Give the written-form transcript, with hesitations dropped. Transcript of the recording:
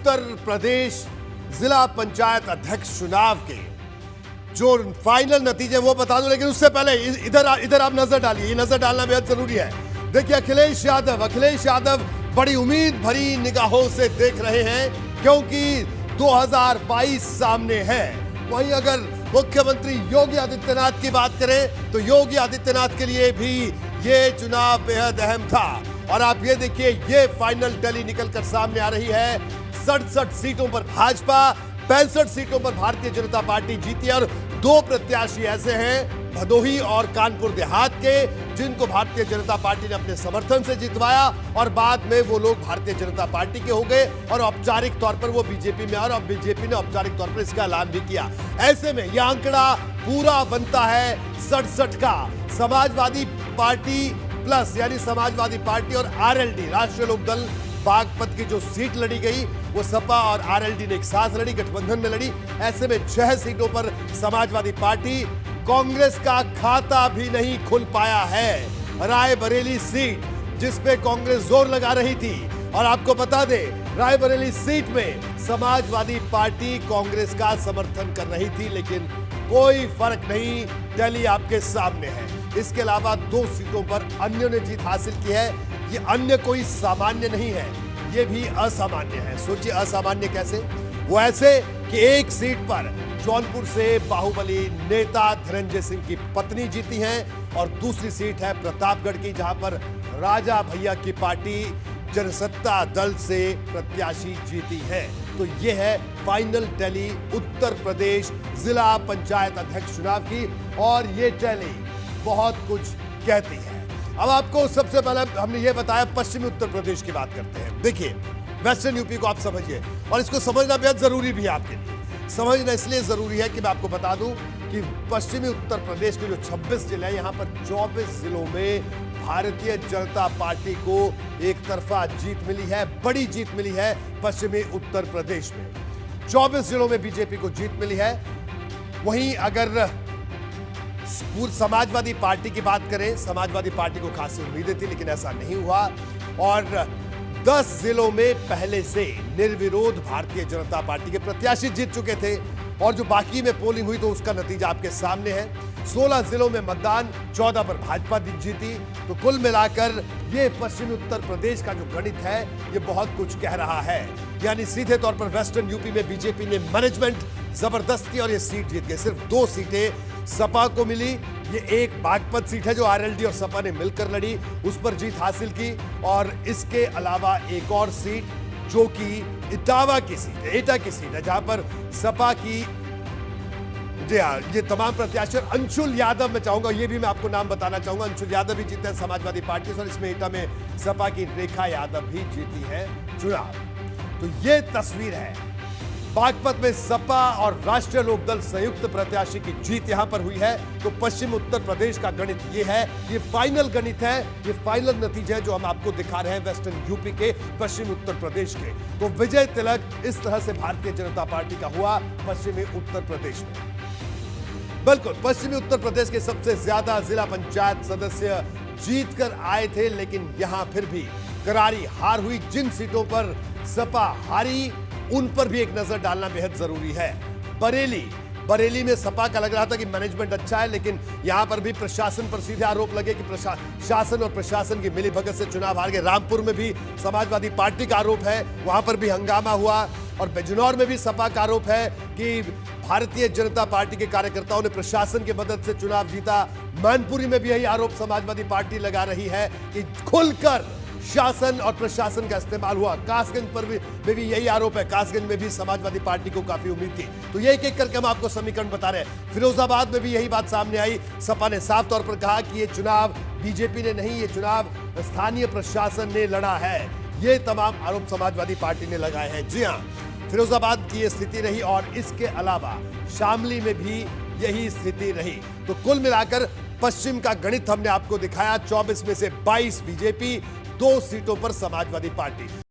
उत्तर प्रदेश जिला पंचायत अध्यक्ष चुनाव के जो फाइनल नतीजे वो बता दूं, लेकिन उससे पहले इधर आप नजर डालिए। ये नजर डालना बेहद जरूरी है। देखिए अखिलेश यादव बड़ी उम्मीद भरी निगाहों से देख रहे हैं, क्योंकि 2022 सामने है। वहीं अगर मुख्यमंत्री योगी आदित्यनाथ की बात करें तो योगी आदित्यनाथ के लिए भी ये चुनाव बेहद अहम था। और आप ये देखिए, ये फाइनल टैली निकलकर सामने आ रही है। 67 सीटों पर भाजपा, 65 सीटों पर भारतीय जनता पार्टी जीती है। और दो प्रत्याशी ऐसे हैं भदोही और कानपुर देहात के, जिनको भारतीय जनता पार्टी ने अपने समर्थन से जितवाया और बाद में वो लोग भारतीय जनता पार्टी के हो गए और औपचारिक तौर पर वो बीजेपी में, और बीजेपी ने औपचारिक तौर पर इसका ऐलान भी किया। ऐसे में यह आंकड़ा पूरा बनता है 67 का। समाजवादी पार्टी प्लस यानी समाजवादी पार्टी और आरएलडी राष्ट्रीय लोकदल बागपत की जो सीट लड़ी गई वो सपा और आरएलडी ने एक साथ लड़ी, गठबंधन में लड़ी। ऐसे में 6 सीटों पर समाजवादी पार्टी, कांग्रेस का खाता भी नहीं खुल पाया है। रायबरेली सीट जिस पे कांग्रेस जोर लगा रही थी, और आपको बता दें रायबरेली सीट में समाजवादी पार्टी कांग्रेस का समर्थन कर रही थी, लेकिन कोई फर्क नहीं। टैली आपके सामने है। इसके अलावा 2 सीटों पर अन्यों ने जीत हासिल की है। ये अन्य कोई सामान्य नहीं है, ये भी असामान्य है। सोचिए असामान्य कैसे? वो ऐसे कि एक सीट पर जौनपुर से बाहुबली नेता धनंजय सिंह की पत्नी जीती हैं, और दूसरी सीट है प्रतापगढ़ की, जहां पर राजा भैया की पार्टी जनसत्ता दल से प्रत्याशी जीती है। तो यह है फाइनल टैली उत्तर प्रदेश जिला पंचायत अध्यक्ष चुनाव की, और ये टैली बहुत कुछ कहती है। अब आपको सबसे पहले हमने ये बताया, पश्चिमी उत्तर प्रदेश की बात करते हैं। देखिए वेस्टर्न यूपी को आप समझिए, और इसको समझना बेहद जरूरी भी है आपके लिए। समझना इसलिए जरूरी है कि मैं आपको बता दूं कि पश्चिमी उत्तर प्रदेश के जो 26 जिले हैं, यहां पर 24 जिलों में भारतीय जनता पार्टी को एक तरफा जीत मिली है, बड़ी जीत मिली है। पश्चिमी उत्तर प्रदेश में 24 जिलों में बीजेपी को जीत मिली है। वहीं अगर समाजवादी पार्टी की बात करें, समाजवादी पार्टी को खासी उम्मीदें थी, लेकिन ऐसा नहीं हुआ। और 10 जिलों में पहले से निर्विरोध भारतीय जनता पार्टी के प्रत्याशी जीत चुके थे, और जो बाकी में पोलिंग हुई तो उसका नतीजा आपके सामने है। 16 जिलों में मतदान, 14 पर भाजपा जीती। तो कुल मिलाकर ये पश्चिमी उत्तर प्रदेश का जो गणित है ये बहुत कुछ कह रहा है। यानी सीधे तौर पर वेस्टर्न यूपी में बीजेपी ने मैनेजमेंट जबरदस्त की और ये सीट जीत गई। सिर्फ 2 सीटें सपा को मिली। ये एक बागपत सीट है जो आरएलडी और सपा ने मिलकर लड़ी, उस पर जीत हासिल की। और इसके अलावा एक और सीट जो कि इटावा की सीट है, एटा की सीट है, जहां पर सपा की ये तमाम प्रत्याशी, अंशुल यादव मैं चाहूंगा, ये भी मैं आपको नाम बताना चाहूंगा, अंशुल यादव भी जीते हैं समाजवादी पार्टी से, और इसमें एटा में सपा की रेखा यादव भी जीती है चुनाव। तो ये तस्वीर है। बागपत में सपा और राष्ट्रीय लोकदल संयुक्त प्रत्याशी की जीत यहां पर हुई है। तो पश्चिम उत्तर प्रदेश का गणित ये है, ये फाइनल गणित है, ये फाइनल नतीजे हैं जो हम आपको दिखा रहे हैं वेस्टर्न यूपी के, पश्चिमी उत्तर प्रदेश के। तो विजय तिलक इस तरह से भारतीय जनता पार्टी का हुआ पश्चिमी उत्तर प्रदेश में। बिल्कुल पश्चिमी उत्तर प्रदेश के सबसे ज्यादा जिला पंचायत सदस्य जीत कर आए थे, लेकिन यहां फिर भी करारी हार हुई। जिन सीटों पर सपा हारी उन पर भी एक नजर डालना बेहद जरूरी है। बरेली में सपा का लग रहा था कि मैनेजमेंट अच्छा है, लेकिन यहां पर भी प्रशासन पर सीधे आरोप लगे कि शासन और प्रशासन की मिलीभगत से चुनाव हार गए। रामपुर में भी समाजवादी पार्टी का आरोप है, वहां पर भी हंगामा हुआ। और बिजनौर में भी सपा का आरोप है कि भारतीय जनता पार्टी के कार्यकर्ताओं ने प्रशासन की मदद से चुनाव जीता। मैनपुरी में भी यही आरोप समाजवादी पार्टी लगा रही है कि खुलकर शासन और प्रशासन का इस्तेमाल हुआ। कासगंज पर भी यही आरोप है, कासगंज में भी समाजवादी पार्टी को काफी उम्मीद थी। तो ये एक एक करके हम आपको समीकरण बता रहे हैं। फिरोजाबाद में भी यही बात सामने आई। सपा ने साफ तौर पर कहा कि ये चुनाव बीजेपी ने नहीं, ये चुनाव स्थानीय प्रशासन ने लड़ा है। ये तमाम आरोप समाजवादी पार्टी ने लगाए हैं। जी हां, फिरोजाबाद की ये स्थिति रही, और इसके अलावा शामली में भी यही स्थिति रही। तो कुल मिलाकर पश्चिम का गणित हमने आपको दिखाया। 24 में से 22 बीजेपी, 2 सीटों पर समाजवादी पार्टी।